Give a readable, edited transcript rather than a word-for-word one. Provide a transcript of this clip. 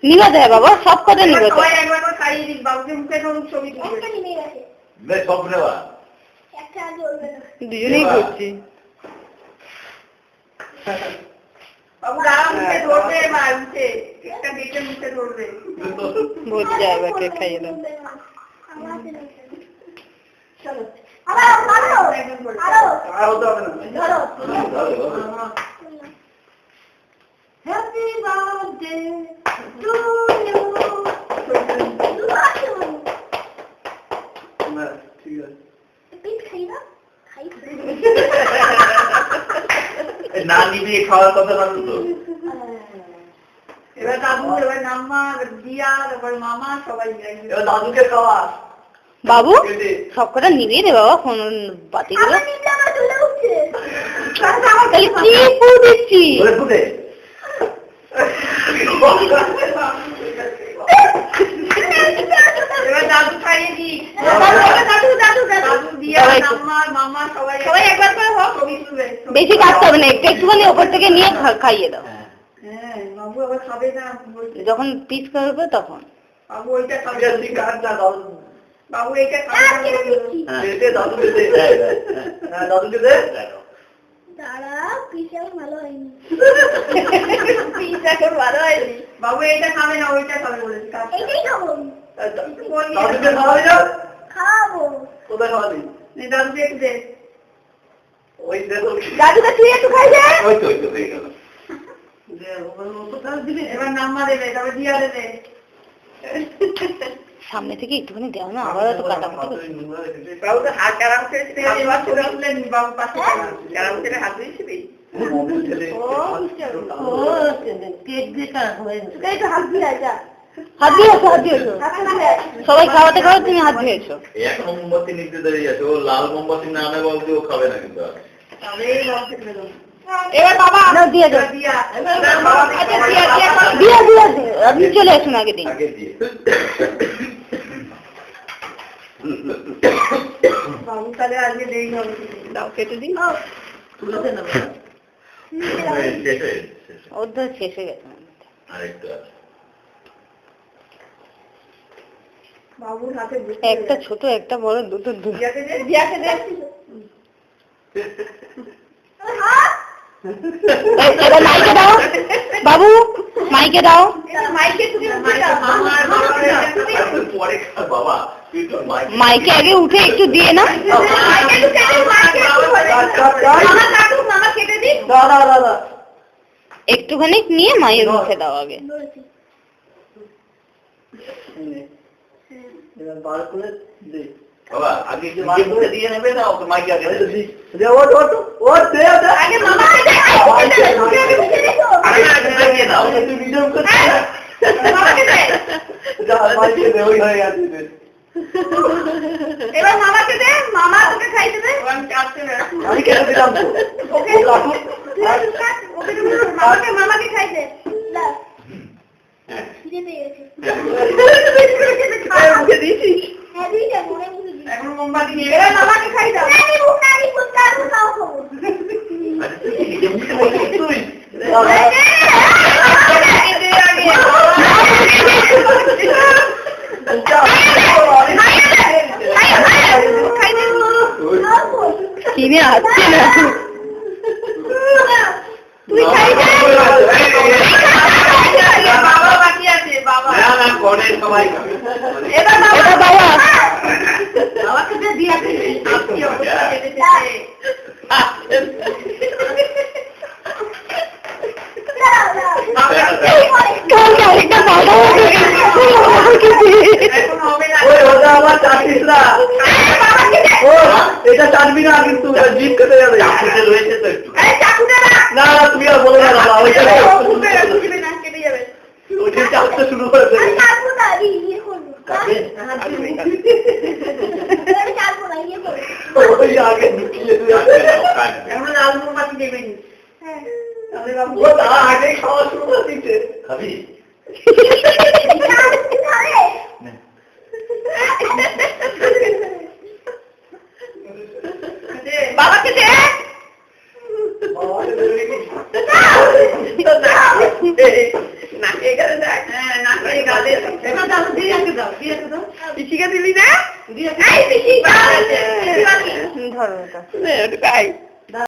নিবাতে হয় বাবা, সব কথা নিবাতে। দুজনেই করছি। বলছে এবার কেক খাইয়ে দাও। Happy birthday to you. না ঠিক আছে। পিট খাই না? খাই। না নিবি খাওয়ার কথা না তো। এবার দাদু, এবার নাম্মা, দিয়া, এবার মামা সবাই মিলে। এবার দাদুকে খাওয়া। বাবু সব কটা নিবি রে বাবা, ফোন বাতি গুলো। কি ফুল দিচ্ছি? এবার দাদু খাইয়ে দি। সবাই একবার করে হোক। বেশি কাটতে হবে না, একটুখানি ওপর থেকে নিয়ে খাইয়ে দাও। হ্যাঁ বাবু আবার খাবে না যখন পিস করবে তখন। বাবু ওইটা খাবে না। বাবু এইটা খাবে না। দাদুকে দে। হ্যাঁ দাদুকে দে। দাঁড়া, পিসা ভালো হয়নি। পিসা ভালো হয়নি। বাবু এইটা খাবে না, ওইটা খাবে বলেছি। এইটাই খাবো। দাদুকে খাওয়াবি না? খাবো। কোথায় খাওয়াবি? দাদুকে একটু দে। ওই দে তো। দাদুকে তুই একটু খাই দে। ওই তো হয়ে গেল। এবার নাম্মা দেবে, তবে দিয়া দেবে। সামনে থেকে একটুখানি দেও না, আবার তো কাটা বাবু তো হাত ক্যারাম খেলতে এবার চলে আসলেন বাবু পাশে। ক্যারাম খেলে হাত দিয়েছিলি? সবাই খাওয়াতে খাওয়াতে তুমি হাত ধুয়েছো। এখন মোমবাতি নিতে দাঁড়িয়ে আছে, ও লাল মোমবাতি না আনে বলতে ও খাবে না কিন্তু। এবার বাবা দিয়ে দাও, আপনি চলে আসুন আগে দিন। বাবু তাহলে আজকে দেরি হবে। দাও কেটে দিন। ওর তো শেষ হয়ে গেছে। আরেকটু আছে। বাবুর হাতে একটা ছোট একটা বড়, দুটো দিয়াকে দে। এবার মাইকে দাও বাবু, মাইকে দাও। মাইকে আগে উঠে একটু দিয়ে না। একটুখানি নিয়ে মায়ের মুখে দাও আগে। বাবা আগে মুখে দিয়ে নেবে না, ওকে মাইকে আগে এবার মামাকে দে, মামা তোকে খাইতে দে। আমি কেন দিলাম? মামাকে খাইতে এখন মোমবাতি নিয়ে মামাকে খাই দাও। কিনে আসছে না, তুই খাই দে। বাবা বাকি আছে, বাবা না পরে সবাই খাবে। এবার বাবা বাবাকে দে, দিয়াকে দে। কি অবস্থা কেটেছে। এটা চাটবি না কিন্তু জিপ কেটে যাবে। রয়েছে তো একটু না তুমি আর বলো না বাবা, ওইটা কেটে যাবে। ওইটা চাটতে শুরু করে দেবে। ওই আগে ঢুকিয়ে এখন লাল মোমবাতি দেবেন। ও তার আগে খাওয়া শুরু করে দিচ্ছে। খাবি? বাবাকে দে। নাকে গেলে দেখ, হ্যাঁ নাকে গালে পিসিকে দিলি না? ধরো এটা।